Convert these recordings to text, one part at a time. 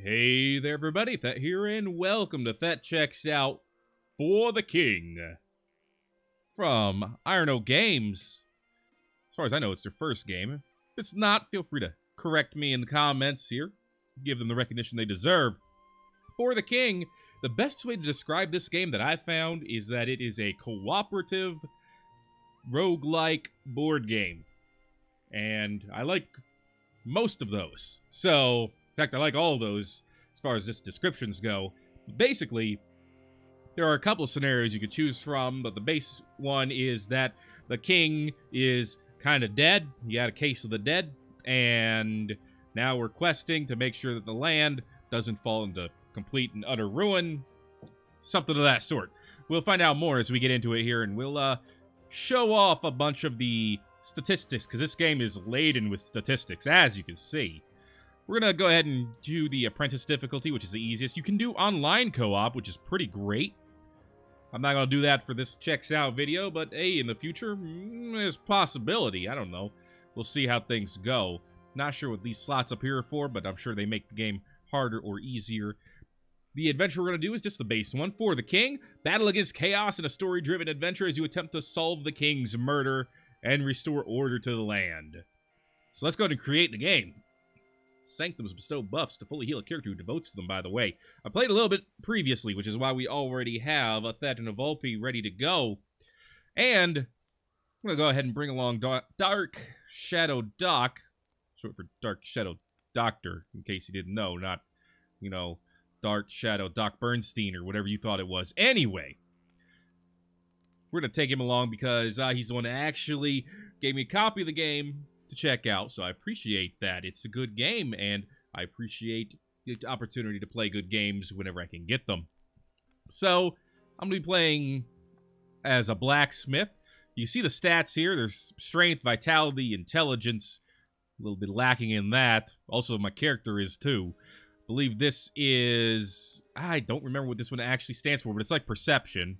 Hey there, everybody. Thet here, and welcome to Thet Checks Out for the King from Iron Oak Games. As far as I know, it's their first game. If it's not, feel free to correct me in the comments here. Give them the recognition they deserve. For the King, the best way to describe this game that I found is that it is a cooperative roguelike board game. And I like most of those. So, in fact, I like all of those as far as just descriptions go. Basically, there are a couple of scenarios you could choose from, but the base one is that the king is kind of dead. He had a case of the dead, and now we're questing to make sure that the land doesn't fall into complete and utter ruin. Something of that sort. We'll find out more as we get into it here, and we'll show off a bunch of the statistics, because this game is laden with statistics, as you can see. We're going to go ahead and do the apprentice difficulty, which is the easiest. You can do online co-op, which is pretty great. I'm not going to do that for this checks out video, but hey, in the future, there's possibility. I don't know. We'll see how things go. Not sure what these slots up here are for, but I'm sure they make the game harder or easier. The adventure we're going to do is just the base one. For the king, battle against chaos in a story-driven adventure as you attempt to solve the king's murder and restore order to the land. So let's go ahead and create the game. Sanctums bestow buffs to fully heal a character who devotes to them, by the way. I played a little bit previously, which is why we already have a Thet and a Volpe ready to go. And I'm going to go ahead and bring along Dark Shadow Doc, short for Dark Shadow Doctor, in case you didn't know, not, you know, Dark Shadow Doc Bernstein or whatever you thought it was. Anyway, we're going to take him along because he's the one that actually gave me a copy of the game to check out, so I appreciate that. It's a good game, and I appreciate the opportunity to play good games whenever I can get them. So, I'm going to be playing as a blacksmith. You see the stats here. There's strength, vitality, intelligence. A little bit lacking in that. Also, my character is, too. I believe this is... I don't remember what this one actually stands for, but it's like perception.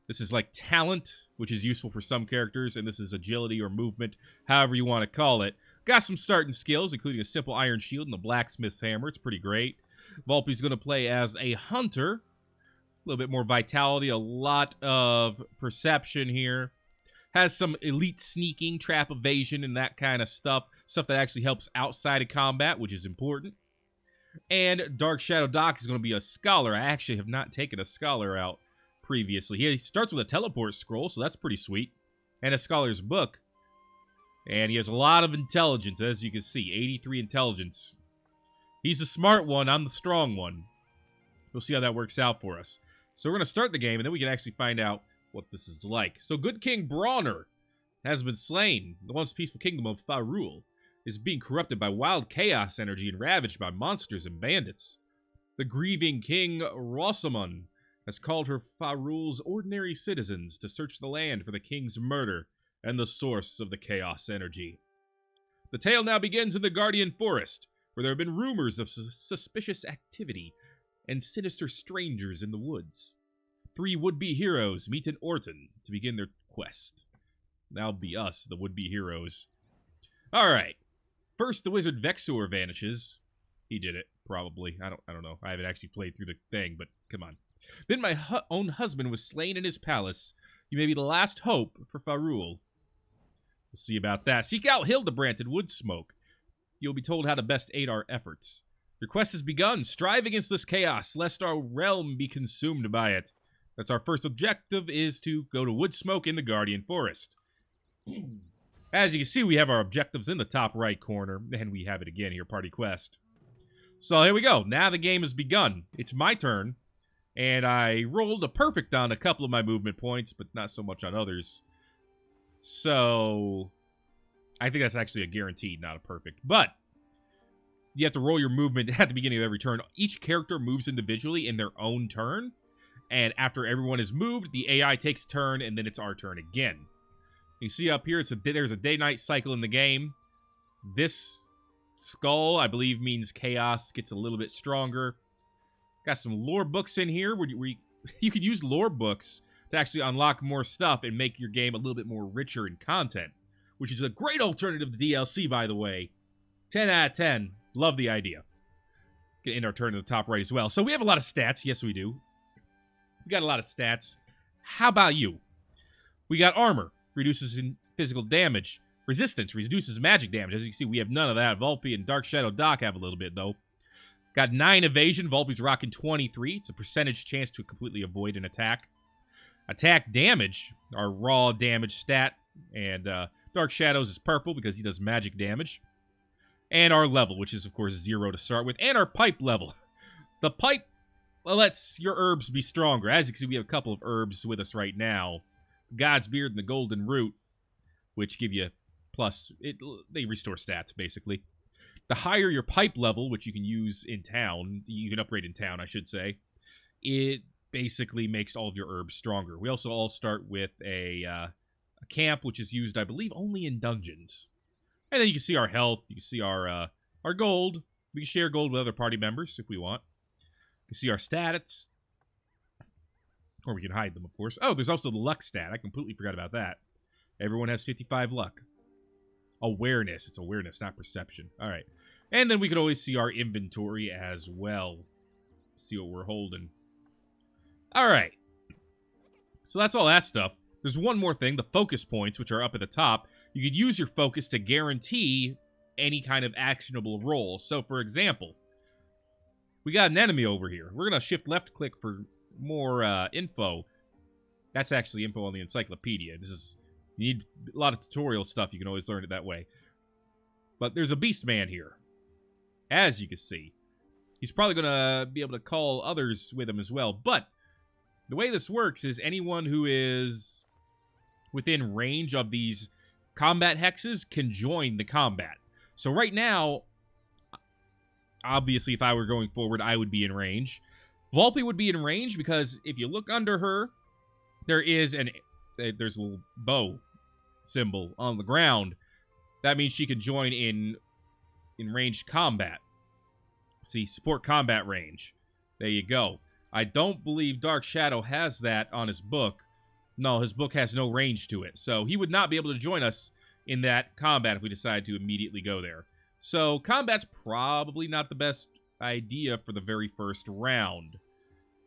This is like talent, which is useful for some characters, and this is agility or movement, however you want to call it. Got some starting skills, including a simple iron shield and the blacksmith's hammer. It's pretty great. Volpe's going to play as a hunter. A little bit more vitality, a lot of perception here. Has some elite sneaking, trap evasion, and that kind of stuff. Stuff that actually helps outside of combat, which is important. And Dark Shadow Doc is going to be a scholar. I actually have not taken a scholar out previously. He starts with a teleport scroll, so that's pretty sweet. And a scholar's book. And he has a lot of intelligence, as you can see. 83 intelligence. He's the smart one, I'm the strong one. We'll see how that works out for us. So we're going to start the game, and then we can actually find out what this is like. So good King Brawner has been slain. The once peaceful kingdom of Farul is being corrupted by wild chaos energy and ravaged by monsters and bandits. The grieving King Rosamund has called her Farul's ordinary citizens to search the land for the king's murder and the source of the chaos energy. The tale now begins in the Guardian Forest, where there have been rumors of suspicious activity and sinister strangers in the woods. 3 would-be heroes meet in Orton to begin their quest. That'll be us, the would-be heroes. Alright. First, the wizard Vexor vanishes. He did it, probably. I don't know. I haven't actually played through the thing, but come on. Then my own husband was slain in his palace. You may be the last hope for Farul. We'll see about that. Seek out Hildebrand and Woodsmoke. You'll be told how to best aid our efforts. Your quest has begun. Strive against this chaos, lest our realm be consumed by it. That's our first objective, is to go to Woodsmoke in the Guardian Forest. As you can see, we have our objectives in the top right corner, and we have it again here, Party Quest. So here we go. Now the game has begun. It's my turn. And I rolled a perfect on a couple of my movement points, but not so much on others. So, I think that's actually a guaranteed, not a perfect. But, you have to roll your movement at the beginning of every turn. Each character moves individually in their own turn. And after everyone is moved, the AI takes turn, and then it's our turn again. You see up here, there's a day-night cycle in the game. This skull, I believe, means chaos gets a little bit stronger. Got some lore books in here where you can use lore books to actually unlock more stuff and make your game a little bit more richer in content, which is a great alternative to DLC, by the way. 10 out of 10. Love the idea. Can end our turn to the top right as well. So we have a lot of stats. Yes, we do. We got a lot of stats. How about you? We got armor. Reduces in physical damage. Resistance. Reduces magic damage. As you can see, we have none of that. Volpe and Dark Shadow Doc have a little bit, though. Got 9 evasion. Volpe's rocking 23. It's a percentage chance to completely avoid an attack. Attack damage. Our raw damage stat. And Dark Shadows is purple because he does magic damage. And our level, which is, of course, 0 to start with. And our pipe level. The pipe lets your herbs be stronger. As you can see, we have a couple of herbs with us right now. God's Beard and the Golden Root, which give you plus... they restore stats, basically. The higher your pipe level, which you can use in town, you can upgrade in town, I should say, it basically makes all of your herbs stronger. We also all start with a camp, which is used, I believe, only in dungeons. And then you can see our health. You can see our gold. We can share gold with other party members if we want. You can see our stats. Or we can hide them, of course. Oh, there's also the luck stat. I completely forgot about that. Everyone has 55 luck. Awareness. It's awareness, not perception. All right. And then we can always see our inventory as well. See what we're holding. All right. So that's all that stuff. There's one more thing. The focus points, which are up at the top. You could use your focus to guarantee any kind of actionable roll. So, for example, we got an enemy over here. We're going to shift left-click for more info. That's actually info on the encyclopedia. You need a lot of tutorial stuff. You can always learn it that way. But there's a beast man here. As you can see. He's probably going to be able to call others with him as well. But the way this works is anyone who is within range of these combat hexes can join the combat. So right now, obviously if I were going forward, I would be in range. Volpe would be in range because if you look under her, there's a little bow symbol on the ground. That means she can join in ranged combat. See, support combat range. There you go. I don't believe Dark Shadow has that on his book. No, his book has no range to it. So he would not be able to join us in that combat if we decide to immediately go there. So combat's probably not the best idea for the very first round.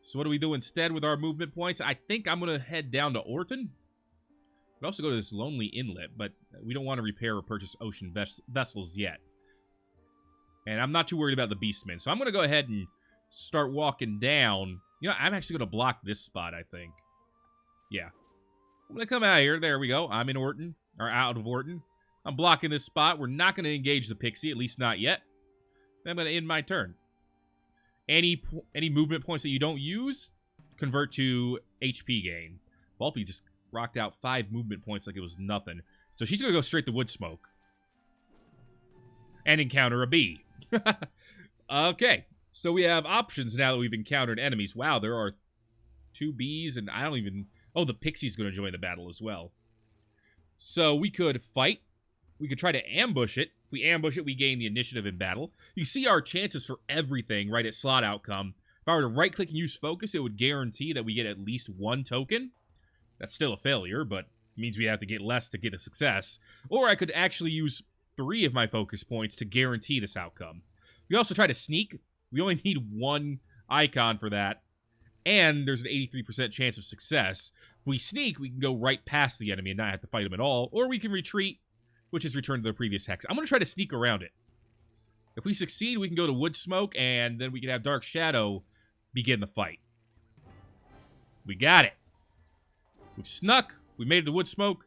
So what do we do instead with our movement points? I think I'm going to head down to Orton. We'd also go to this lonely inlet, but we don't want to repair or purchase ocean vessels yet. And I'm not too worried about the Beastmen. So I'm going to go ahead and start walking down. You know, I'm actually going to block this spot, I think. Yeah. I'm going to come out here. There we go. I'm in Orton. Or out of Orton. I'm blocking this spot. We're not going to engage the pixie, at least not yet. Then I'm going to end my turn. Any movement points that you don't use, convert to HP gain. Volpe just rocked out 5 movement points like it was nothing. So she's going to go straight to Woodsmoke. And encounter a bee. Okay. So we have options now that we've encountered enemies. Wow, there are 2 bees, and I don't even... Oh, the pixie's going to join the battle as well. So we could fight. We could try to ambush it. If we ambush it, we gain the initiative in battle. You see our chances for everything right at slot outcome. If I were to right-click and use focus, it would guarantee that we get at least 1 token. That's still a failure, but it means we have to get less to get a success. Or I could actually use 3 of my focus points to guarantee this outcome. We also try to sneak. We only need 1 icon for that. And there's an 83% chance of success. If we sneak, we can go right past the enemy and not have to fight them at all. Or we can retreat, which is return to the previous hex. I'm going to try to sneak around it. If we succeed, we can go to Woodsmoke, and then we can have Dark Shadow begin the fight. We got it. We've snuck. We made it to Woodsmoke,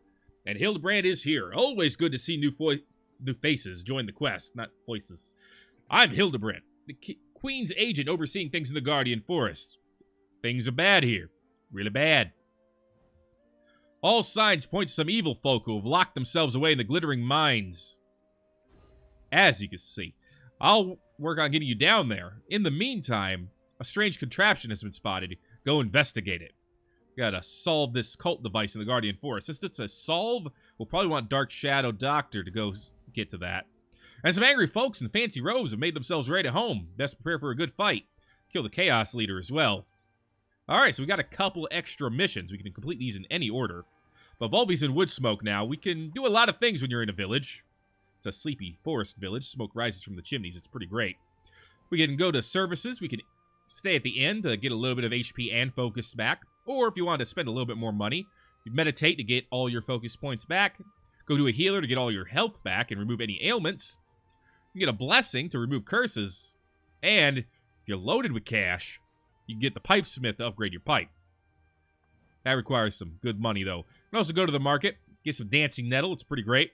and Hildebrand is here. Always good to see new faces join the quest, not voices. I'm Hildebrand, the Queen's agent overseeing things in the Guardian Forest. Things are bad here. Really bad. All signs point to some evil folk who have locked themselves away in the glittering mines. As you can see, I'll work on getting you down there. In the meantime, a strange contraption has been spotted. Go investigate it. We gotta solve this cult device in the Guardian Forest. Since it's a solve, we'll probably want Dark Shadow Doctor to go get to that. And some angry folks in fancy robes have made themselves right at home. Best prepare for a good fight. Kill the Chaos Leader as well. Alright, so we got a couple extra missions. We can complete these in any order. But Volpe's in Woodsmoke now. We can do a lot of things when you're in a village. It's a sleepy forest village. Smoke rises from the chimneys. It's pretty great. We can go to services. We can stay at the end to get a little bit of HP and focus back. Or if you want to spend a little bit more money, you meditate to get all your focus points back. Go to a healer to get all your health back and remove any ailments. You get a blessing to remove curses. And if you're loaded with cash, you can get the pipe smith to upgrade your pipe. That requires some good money, though. You can also go to the market, get some dancing nettle. It's pretty great.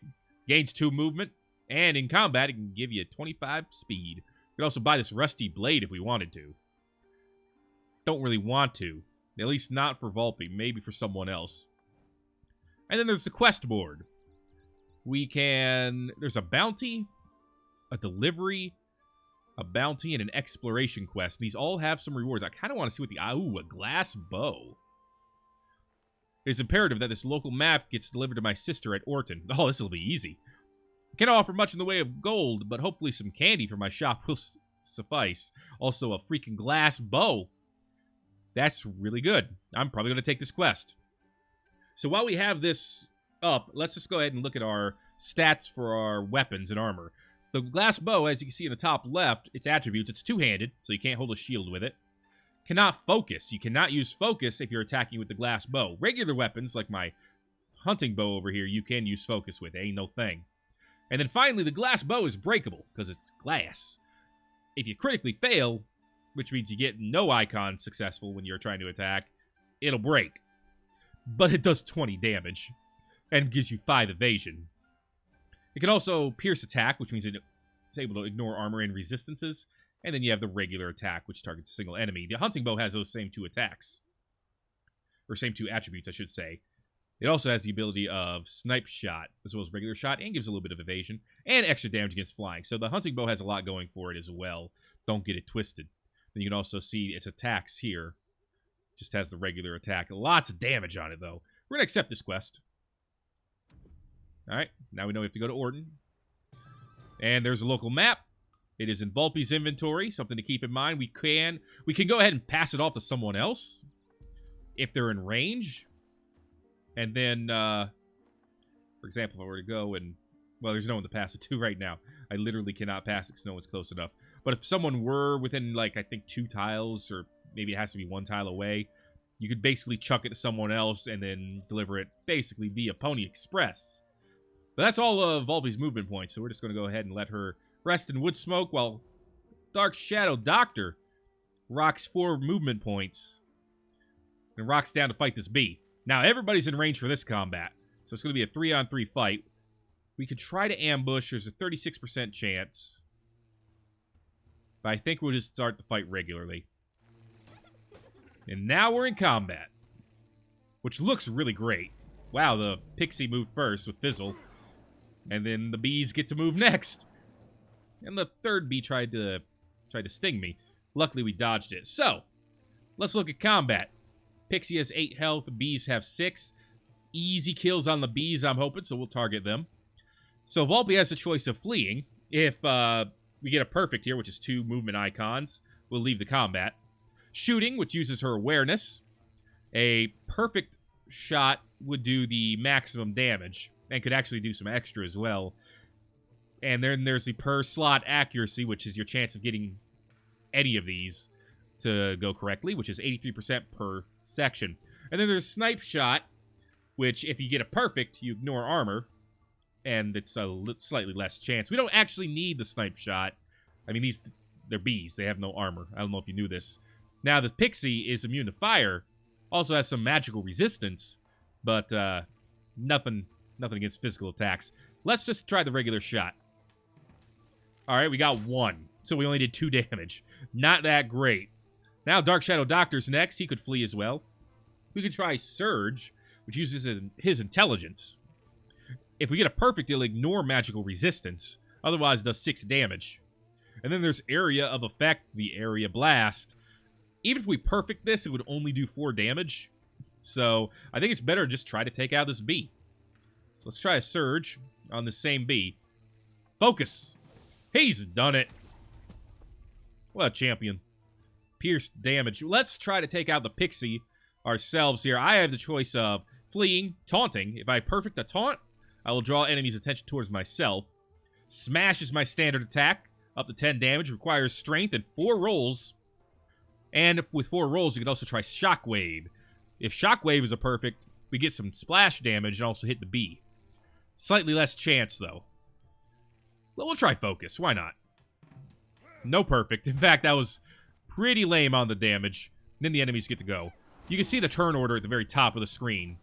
Gains 2 movement. And in combat, it can give you 25 speed. You can also buy this rusty blade if we wanted to. Don't really want to. At least not for Volpe. Maybe for someone else. And then there's the quest board. We can... There's a bounty, a delivery, a bounty, and an exploration quest. These all have some rewards. I kind of want to see what the... Ooh, a glass bow. It's imperative that this local map gets delivered to my sister at Orton. Oh, this will be easy. I can't offer much in the way of gold, but hopefully some candy for my shop will suffice. Also, a freaking glass bow. That's really good. I'm probably going to take this quest. So while we have this up, let's just go ahead and look at our stats for our weapons and armor. The glass bow, as you can see in the top left, its attributes, it's two-handed, so you can't hold a shield with it. Cannot focus. You cannot use focus if you're attacking with the glass bow. Regular weapons, like my hunting bow over here, you can use focus with. It ain't no thing. And then finally, the glass bow is breakable, because it's glass. If you critically fail, which means you get no icon successful when you're trying to attack, it'll break. But it does 20 damage, and gives you 5 evasion. It can also pierce attack, which means it's able to ignore armor and resistances. And then you have the regular attack, which targets a single enemy. The hunting bow has those same 2 attacks. Or same 2 attributes, I should say. It also has the ability of snipe shot, as well as regular shot, and gives a little bit of evasion, and extra damage against flying. So the hunting bow has a lot going for it as well. Don't get it twisted. Then you can also see its attacks here. Just has the regular attack. Lots of damage on it, though. We're going to accept this quest. Alright, now we know we have to go to Orton. And there's a local map. It is in Volpe's inventory, something to keep in mind. We can go ahead and pass it off to someone else if they're in range. And then, for example, if I were to go and... Well, there's no one to pass it to right now. I literally cannot pass it because no one's close enough. But if someone were within, like, I think 2 tiles, or maybe it has to be 1 tile away, you could basically chuck it to someone else and then deliver it basically via Pony Express. But that's all of Volpe's movement points, so we're just going to go ahead and let her rest in wood smoke while Dark Shadow Doctor rocks 4 movement points and rocks down to fight this bee. Now, everybody's in range for this combat, so it's going to be a 3-on-3 fight. We could try to ambush. There's a 36% chance. But I think we'll just start the fight regularly. And now we're in combat, which looks really great. Wow, the pixie moved first with Fizzle, and then the bees get to move next. And the third bee tried to sting me. Luckily, we dodged it. So, let's look at combat. Pixie has 8 health. The bees have 6. Easy kills on the bees, I'm hoping, so we'll target them. So, Volpe has the choice of fleeing. If we get a perfect here, which is 2 movement icons, we'll leave the combat. Shooting, which uses her awareness. A perfect shot would do the maximum damage, and could actually do some extra as well. And then there's the per slot accuracy, which is your chance of getting any of these to go correctly, which is 83% per section. And then there's snipe shot, which if you get a perfect, you ignore armor, and it's a slightly less chance. We don't actually need the snipe shot. I mean, they're bees. They have no armor. I don't know if you knew this. Now, the pixie is immune to fire. Also has some magical resistance, but nothing against physical attacks. Let's just try the regular shot. Alright, we got 1. So we only did 2 damage. Not that great. Now Dark Shadow Doctor's next. He could flee as well. We could try Surge, which uses his intelligence. If we get a perfect, it'll ignore magical resistance. Otherwise, it does 6 damage. And then there's Area of Effect, the Area Blast. Even if we perfect this, it would only do 4 damage. So, I think it's better to just try to take out this bee. So let's try a Surge on the same bee. Focus! He's done it! What a champion. Pierced damage. Let's try to take out the pixie ourselves here. I have the choice of fleeing, taunting. If I perfect a taunt, I will draw enemies' attention towards myself. Smash is my standard attack. Up to 10 damage, requires strength and 4 rolls. And with 4 rolls, you can also try Shockwave. If Shockwave is a perfect, we get some splash damage and also hit the B. Slightly less chance, though. Well, we'll try Focus. Why not? No perfect. In fact, that was pretty lame on the damage. Then the enemies get to go. You can see the turn order at the very top of the screen.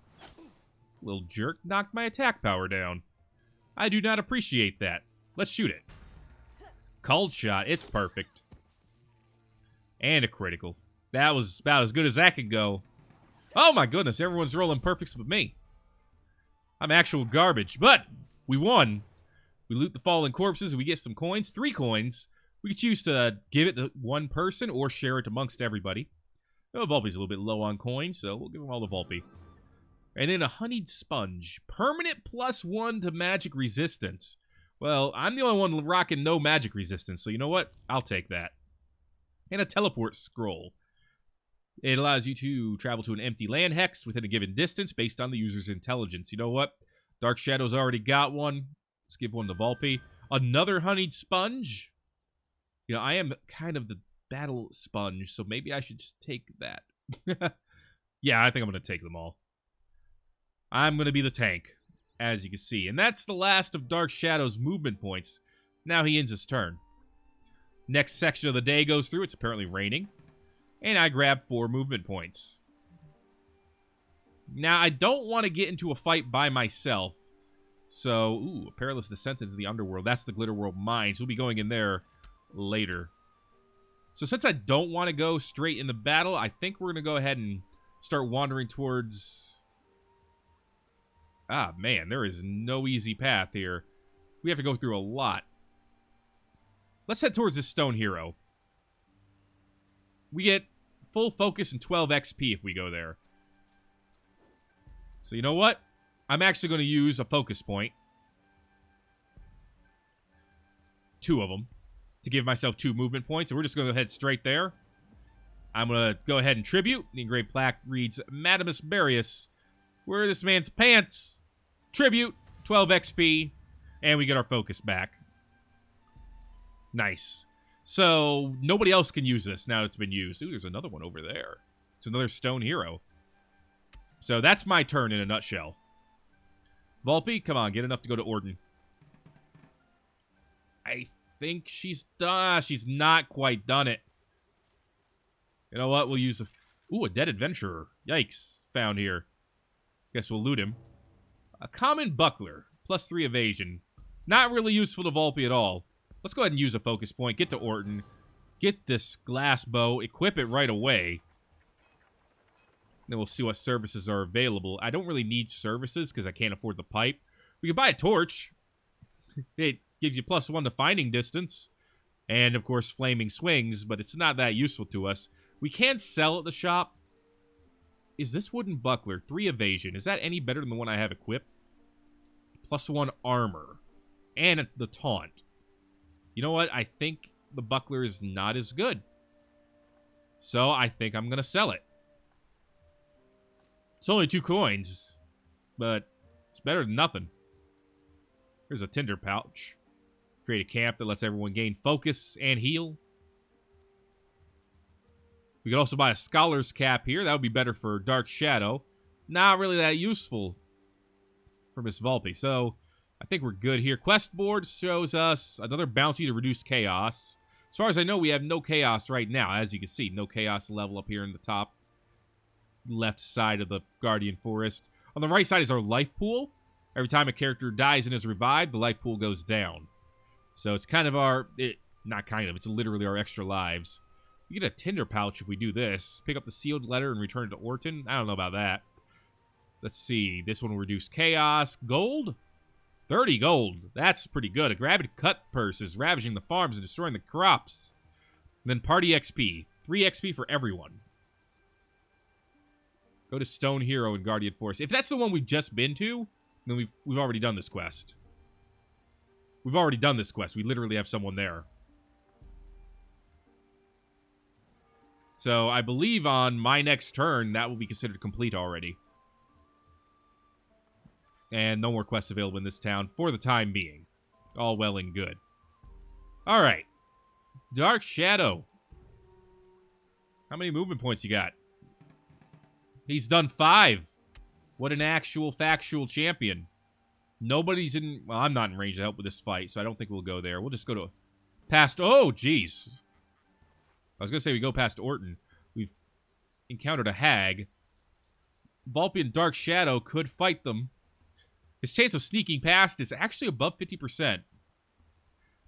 Little jerk knocked my attack power down. I do not appreciate that. Let's shoot it. Cold shot. It's perfect. And a critical. That was about as good as that could go. Oh my goodness, everyone's rolling perfects but me. I'm actual garbage, but we won. We loot the fallen corpses and we get some coins. 3 coins. We could choose to give it to one person or share it amongst everybody. Oh, Volpe's a little bit low on coins, so we'll give him all the Volpe. And then a honeyed sponge. Permanent +1 to magic resistance. Well, I'm the only one rocking no magic resistance, so you know what? I'll take that. And a teleport scroll. It allows you to travel to an empty land hex within a given distance based on the user's intelligence. You know what? Dark Shadow's already got one. Let's give one to Volpe. Another honeyed sponge. You know, I am kind of the battle sponge, so maybe I should just take that. Yeah, I think I'm going to take them all. I'm going to be the tank, as you can see. And that's the last of Dark Shadow's movement points. Now he ends his turn. Next section of the day goes through. It's apparently raining. And I grab 4 movement points. Now, I don't want to get into a fight by myself. So, ooh, a perilous descent into the underworld. That's the Glitter World Mines. We'll be going in there later. So since I don't want to go straight into battle, I think we're going to go ahead and start wandering towards... Ah, man, there is no easy path here. We have to go through a lot. Let's head towards this stone hero. We get full focus and 12 XP if we go there. So you know what? I'm actually going to use a focus point. 2 of them. To give myself 2 movement points. And we're just going to head straight there. I'm going to go ahead and tribute. The engraved plaque reads, Madamus Barius. Where are this man's pants? Tribute. 12 XP. And we get our focus back. Nice. So, nobody else can use this now it's been used. Ooh, there's another one over there. It's another stone hero. So, that's my turn in a nutshell. Volpe, come on, get enough to go to Orden. I think she's done. She's not quite done it. You know what? We'll use a... Ooh, a dead adventurer. Yikes. Found here. Guess we'll loot him. A common buckler. +3 evasion. Not really useful to Volpe at all. Let's go ahead and use a focus point. Get to Orton. Get this glass bow. Equip it right away. Then we'll see what services are available. I don't really need services because I can't afford the pipe. We can buy a torch. It gives you +1 to finding distance. And, of course, flaming swings, but it's not that useful to us. We can sell at the shop. Is this wooden buckler 3 evasion? Is that any better than the one I have equipped? +1 armor. And the taunt. You know what? I think the buckler is not as good. So I think I'm going to sell it. It's only 2 coins. But it's better than nothing. Here's a tinder pouch. Create a camp that lets everyone gain focus and heal. We could also buy a scholar's cap here. That would be better for Dark Shadow. Not really that useful for Miss Volpe. So I think we're good here. Quest board shows us another bounty to reduce chaos. As far as I know, we have no chaos right now. As you can see, no chaos level up here in the top left side of the Guardian Forest. On the right side is our life pool. Every time a character dies and is revived, the life pool goes down. So it's kind of our... not kind of. It's literally our extra lives. We get a tinder pouch if we do this. Pick up the sealed letter and return it to Orton. I don't know about that. Let's see. This one will reduce chaos. Gold? 30 gold. That's pretty good. A grabbed cut purse is ravaging the farms and destroying the crops. And then party XP. 3 XP for everyone. Go to Stone Hero and Guardian Force. If that's the one we've just been to, then we've already done this quest. We've already done this quest. We literally have someone there. So I believe on my next turn, that will be considered complete already. And no more quests available in this town for the time being. All well and good. Alright. Dark Shadow. How many movement points you got? He's done 5. What an actual factual champion. Nobody's in... Well, I'm not in range to help with this fight, so I don't think we'll go there. We'll just go to... Past... Oh, jeez. I was going to say we go past Orton. We've encountered a hag. Volpe and Dark Shadow could fight them. His chance of sneaking past is actually above 50%.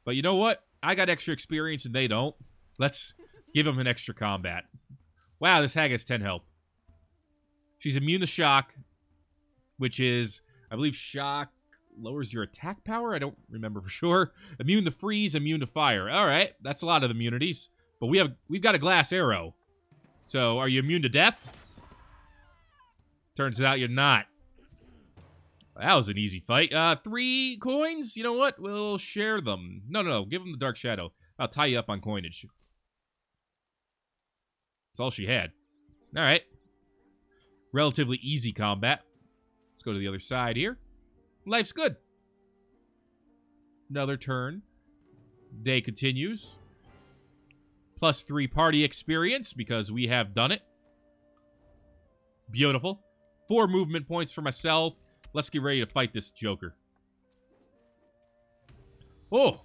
But you know what? I got extra experience and they don't. Let's give him an extra combat. Wow, this hag has 10 health. She's immune to shock, which is, I believe, shock lowers your attack power. I don't remember for sure. Immune to freeze, immune to fire. All right, that's a lot of immunities. But we've got a glass arrow. So, are you immune to death? Turns out you're not. That was an easy fight. 3 coins? You know what? We'll share them. No. Give them the Dark Shadow. I'll tie you up on coinage. That's all she had. All right. Relatively easy combat. Let's go to the other side here. Life's good. Another turn. Day continues. +3 party experience because we have done it. Beautiful. 4 movement points for myself. Let's get ready to fight this Joker. Oh!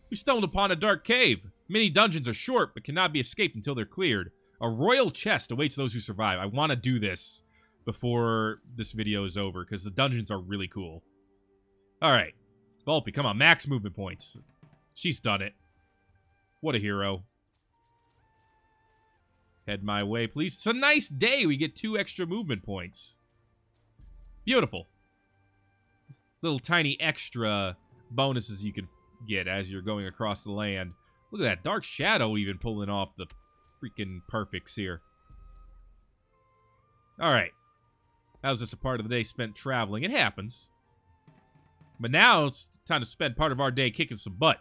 We stumbled upon a dark cave. Many dungeons are short, but cannot be escaped until they're cleared. A royal chest awaits those who survive. I want to do this before this video is over, because the dungeons are really cool. Alright. Volpe, come on. Max movement points. She's done it. What a hero. Head my way, please. It's a nice day. We get 2 extra movement points. Beautiful. Little tiny extra bonuses you can get as you're going across the land. Look at that. Dark Shadow even pulling off the freaking perfects here. Alright. That was just a part of the day spent traveling. It happens. But now it's time to spend part of our day kicking some butt.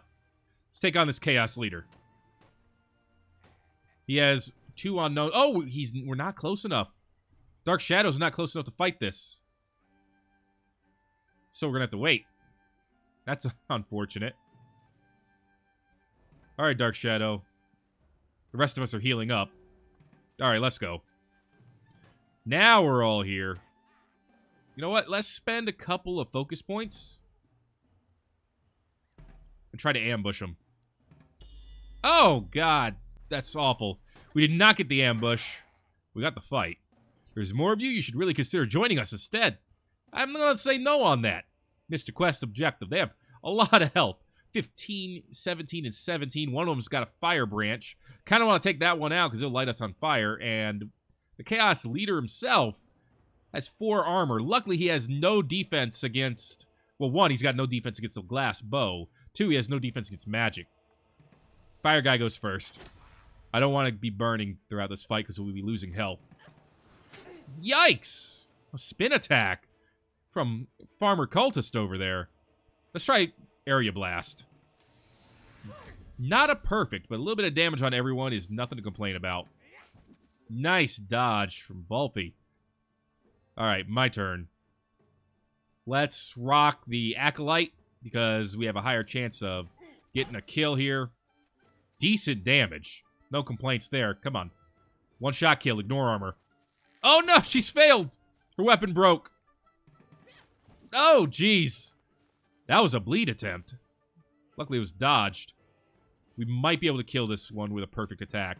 Let's take on this Chaos Leader. He has 2 unknown... Oh, we're not close enough. Dark Shadow's not close enough to fight this. So we're going to have to wait. That's unfortunate. Alright, Dark Shadow. The rest of us are healing up. Alright, let's go. Now we're all here. You know what? Let's spend a couple of focus points. And try to ambush them. Oh, God. That's awful. We did not get the ambush. We got the fight. There's more of you. You should really consider joining us instead. I'm going to say no on that. Mr. Quest objective. They have a lot of health. 15, 17, and 17. One of them's got a fire branch. Kind of want to take that one out because it'll light us on fire. And the Chaos Leader himself has 4 armor. Luckily, he has no defense against... Well, 1, he's got no defense against the glass bow. 2, he has no defense against magic. Fire guy goes first. I don't want to be burning throughout this fight because we'll be losing health. Yikes! A spin attack from Farmer Cultist over there. Let's try Area Blast. Not a perfect, but a little bit of damage on everyone is nothing to complain about. Nice dodge from Volpe. Alright, my turn. Let's rock the Acolyte because we have a higher chance of getting a kill here. Decent damage. No complaints there. Come on. 1-shot kill. Ignore armor. Oh, no! She's failed! Her weapon broke. Oh, jeez. That was a bleed attempt. Luckily, it was dodged. We might be able to kill this one with a perfect attack.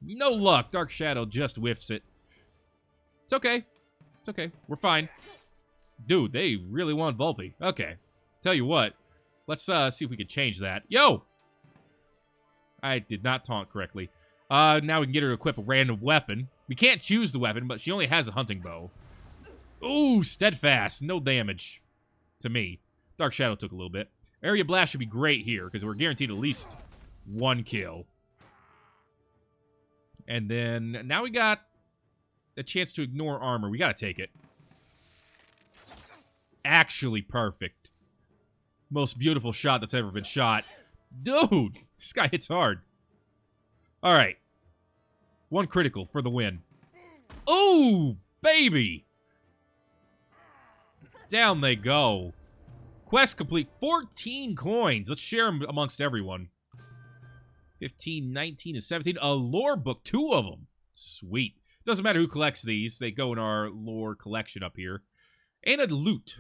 No luck. Dark Shadow just whiffs it. It's okay. It's okay. We're fine. Dude, they really want Volpe. Okay. Tell you what. Let's see if we can change that. Yo! I did not taunt correctly. Now we can get her to equip a random weapon. We can't choose the weapon, but she only has a hunting bow. Ooh, steadfast. No damage to me. Dark Shadow took a little bit. Area Blast should be great here, because we're guaranteed at least 1 kill. And then, now we got a chance to ignore armor. We gotta take it. Actually perfect. Most beautiful shot that's ever been shot. Dude, this guy hits hard. Alright. 1 critical for the win. Ooh, baby! Down they go. Quest complete. 14 coins. Let's share them amongst everyone. 15, 19, and 17. A lore book, 2 of them. Sweet. Doesn't matter who collects these. They go in our lore collection up here. And a loot.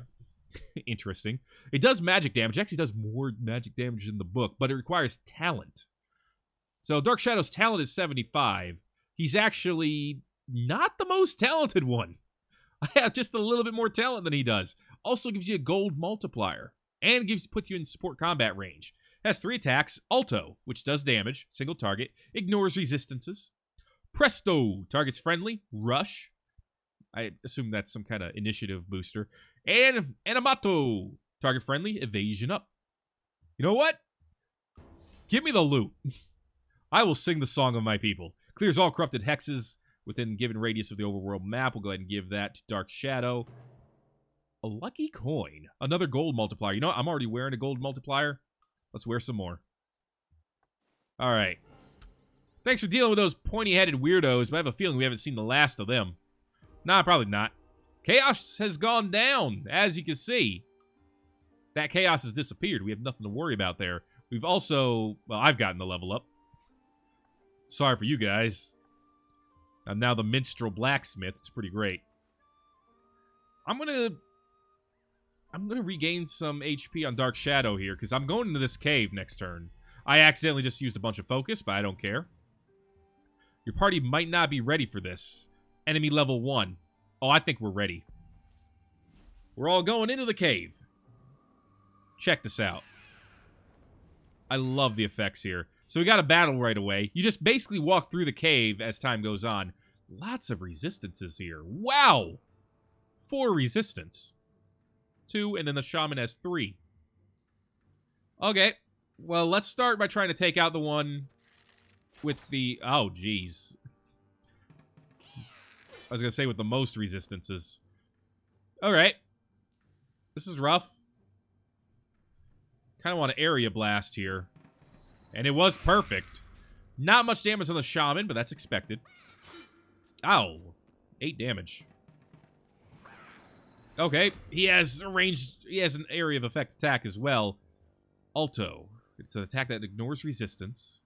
Interesting. It does magic damage. It actually does more magic damage in the book, but it requires talent. So Dark Shadow's talent is 75. He's actually not the most talented one. I have just a little bit more talent than he does. Also gives you a gold multiplier. And puts you in support combat range. Has 3 attacks. Alto, which does damage. Single target. Ignores resistances. Presto, targets friendly. Rush. I assume that's some kind of initiative booster. And Animato, target friendly. Evasion up. You know what? Give me the loot. I will sing the song of my people. Clears all corrupted hexes within given radius of the overworld map. We'll go ahead and give that to Dark Shadow. A lucky coin. Another gold multiplier. You know what? I'm already wearing a gold multiplier. Let's wear some more. All right. Thanks for dealing with those pointy-headed weirdos, but I have a feeling we haven't seen the last of them. Nah, probably not. Chaos has gone down, as you can see. That chaos has disappeared. We have nothing to worry about there. We've also... Well, I've gotten the level up. Sorry for you guys. I'm now the minstrel blacksmith. It's pretty great. I'm gonna regain some HP on Dark Shadow here, because I'm going into this cave next turn. I accidentally just used a bunch of focus, but I don't care. Your party might not be ready for this. Enemy level 1. Oh, I think we're ready. We're all going into the cave. Check this out. I love the effects here. So we got a battle right away. You just basically walk through the cave as time goes on. Lots of resistances here. Wow! 4 resistance. 2, and then the shaman has 3. Okay. Well, let's start by trying to take out the one with the... Oh, jeez. I was going to say with the most resistances. Alright. This is rough. Kind of want an area blast here. And it was perfect. Not much damage on the shaman, but that's expected. Ow. 8 damage. Okay. He has an area of effect attack as well. Alto. It's an attack that ignores resistance.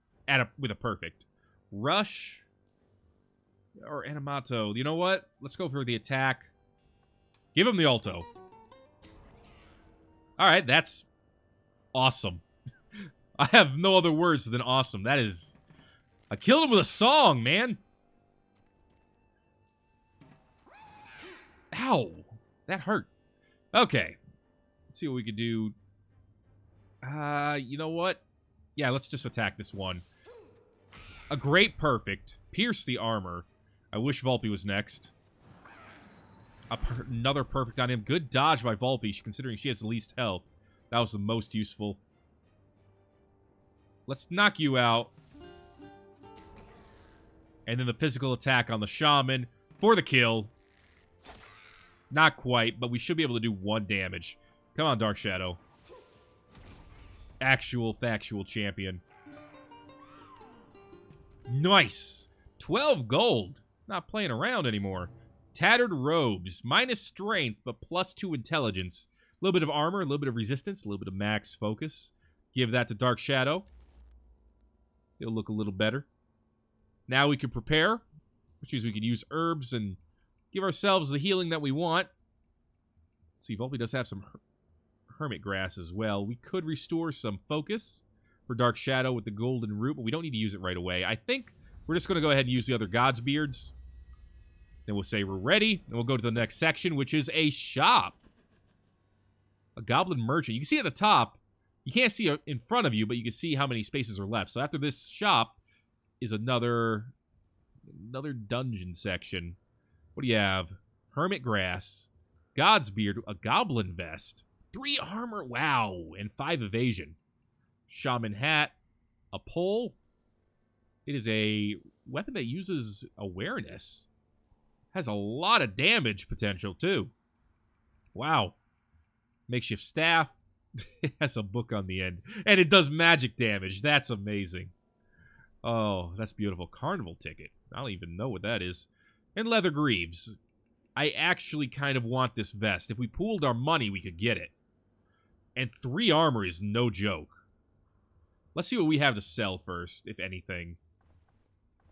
With a perfect. Rush. Or Animato. You know what? Let's go for the attack. Give him the Alto. Alright, that's awesome. I have no other words than awesome. That is... I killed him with a song, man. Ow. That hurt. Okay. Let's see what we could do. You know what? Yeah, let's just attack this one. A great perfect. Pierce the armor. I wish Volpe was next. Another perfect on him. Good dodge by Volpe, considering she has the least health. That was the most useful. Let's knock you out. And then the physical attack on the shaman for the kill. Not quite, but we should be able to do 1 damage. Come on, Dark Shadow. Actual, factual champion. Nice. 12 gold. Not playing around anymore. Tattered robes. Minus strength, but plus 2 intelligence. A little bit of armor, a little bit of resistance, a little bit of max focus. Give that to Dark Shadow. It'll look a little better. Now we can prepare, which means we can use herbs and give ourselves the healing that we want. Let's see, Volpe does have some hermit grass as well. We could restore some focus for Dark Shadow with the golden root, but we don't need to use it right away. I think we're just going to go ahead and use the other God's Beards. Then we'll say we're ready, and we'll go to the next section, which is a shop. A goblin merchant. You can see at the top, you can't see in front of you, but you can see how many spaces are left. So after this shop is another dungeon section. What do you have? Hermit grass, God's beard, a goblin vest, 3 armor, wow, and 5 evasion. Shaman hat, a pole. It is a weapon that uses awareness. Has a lot of damage potential, too. Wow. Makeshift staff. It has a book on the end. And it does magic damage. That's amazing. Oh, that's beautiful. Carnival ticket. I don't even know what that is. And leather greaves. I actually kind of want this vest. If we pooled our money, we could get it. And 3 armor is no joke. Let's see what we have to sell first, if anything.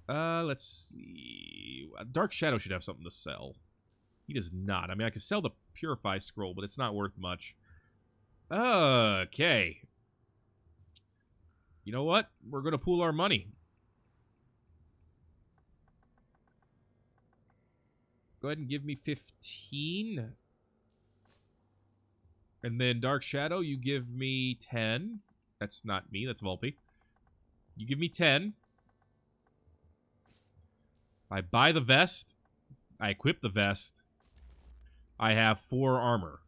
Let's see. Dark Shadow should have something to sell. He does not. I mean, I could sell the Purify Scroll, but it's not worth much. Okay. You know what? We're going to pool our money. Go ahead and give me 15. And then Dark Shadow, you give me 10. That's not me, that's Volpe. You give me 10. I buy the vest. I equip the vest. I have 4 armor.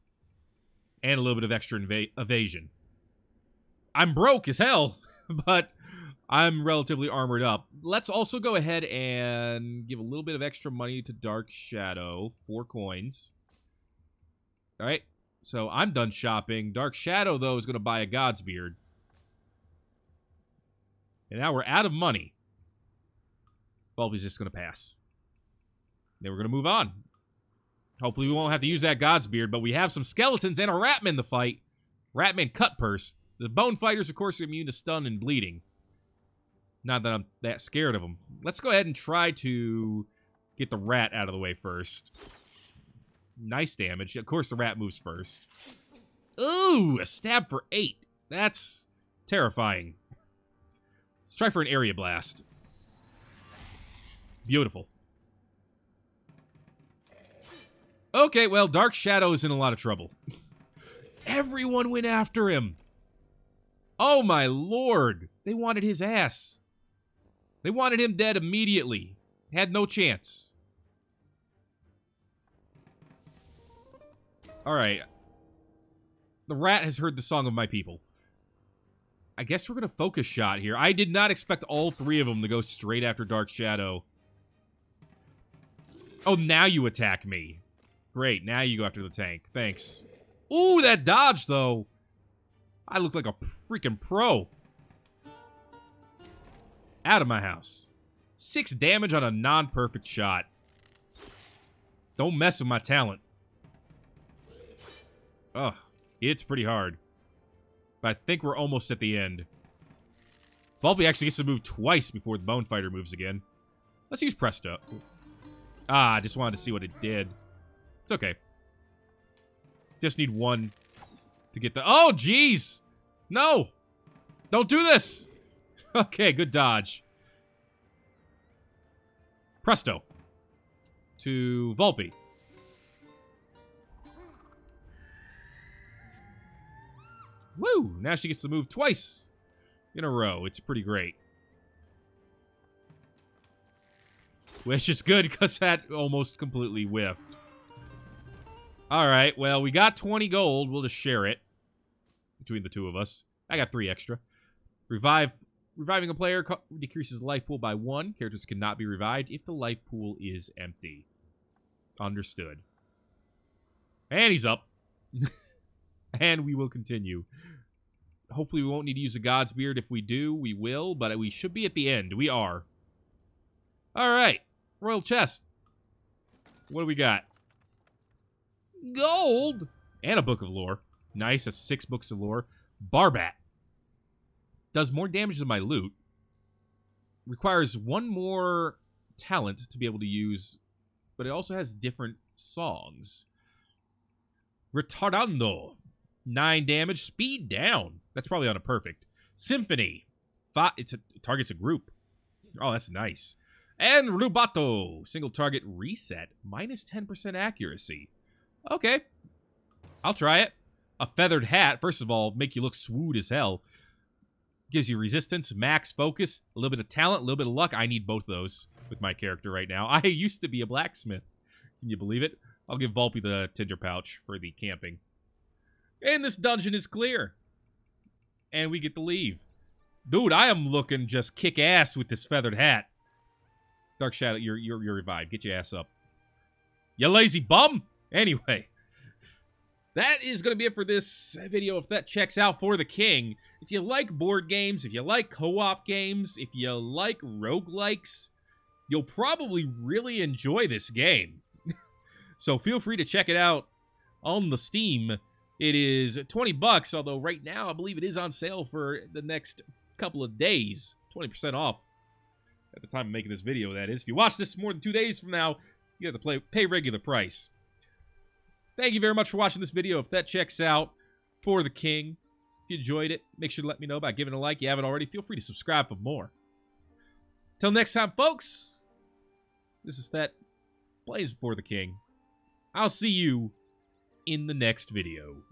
And a little bit of extra evasion. I'm broke as hell, but I'm relatively armored up. Let's also go ahead and give a little bit of extra money to Dark Shadow. 4 coins. Alright, so I'm done shopping. Dark Shadow, though, is going to buy a God's Beard. And now we're out of money. Bulby's just going to pass. Then we're going to move on. Hopefully we won't have to use that God's Beard, but we have some skeletons and a Ratman to fight. Ratman Cut Purse. The Bone Fighters, of course, are immune to stun and bleeding. Not that I'm that scared of them. Let's go ahead and try to get the rat out of the way first. Nice damage. Of course, the rat moves first. Ooh, a stab for 8. That's terrifying. Let's try for an area blast. Beautiful. Okay, well, Dark Shadow is in a lot of trouble. Everyone went after him. Oh, my lord. They wanted his ass. They wanted him dead immediately. Had no chance. Alright. The rat has heard the song of my people. I guess we're going to focus shot here. I did not expect all 3 of them to go straight after Dark Shadow. Oh, now you attack me. Great, now you go after the tank. Thanks. Ooh, that dodge, though. I look like a freaking pro. Out of my house. 6 damage on a non-perfect shot. Don't mess with my talent. Ugh, it's pretty hard. But I think we're almost at the end. Volpe actually gets to move twice before the Bone Fighter moves again. Let's use Presto. Ah, I just wanted to see what it did. It's okay. Just need 1 to get the... Oh, jeez! No! Don't do this! Okay, good dodge. Presto. To Volpe. Woo! Now she gets to move twice in a row. It's pretty great. Which is good, because that almost completely whiffed. Alright, well, we got 20 gold. We'll just share it between the 2 of us. I got 3 extra. Reviving a player decreases the life pool by 1. Characters cannot be revived if the life pool is empty. Understood. And he's up. And we will continue. Hopefully we won't need to use a God's Beard. If we do, we will, but we should be at the end. We are. Alright. Royal Chest. What do we got? Gold! And a Book of Lore. Nice, that's 6 books of lore. Barbat. Does more damage than my loot. Requires 1 more talent to be able to use, but it also has different songs. Retardando. 9 damage. Speed down. That's probably on a perfect. Symphony. It targets a group. Oh, that's nice. And Rubato. Single target reset. Minus 10% accuracy. Okay. I'll try it. A feathered hat. First of all, make you look swood as hell. Gives you resistance, max focus, a little bit of talent, a little bit of luck. I need both those with my character right now. I used to be a blacksmith. Can you believe it? I'll give Volpe the tinder pouch for the camping. And this dungeon is clear. And we get to leave. Dude, I am looking just kick ass with this feathered hat. Dark Shadow, you're revived. Get your ass up. You lazy bum! Anyway. That is going to be it for this video of Thet Checks Out for the King. If you like board games, if you like co-op games, if you like roguelikes, you'll probably really enjoy this game. So feel free to check it out on the Steam. It is $20, although right now I believe it is on sale for the next couple of days. 20% off at the time of making this video, that is. If you watch this more than 2 days from now, you have to pay regular price. Thank you very much for watching this video. If that checks out for the king, if you enjoyed it, make sure to let me know by giving a like. If you haven't already, feel free to subscribe for more. Till next time, folks, this is Thet, plays for the king. I'll see you in the next video.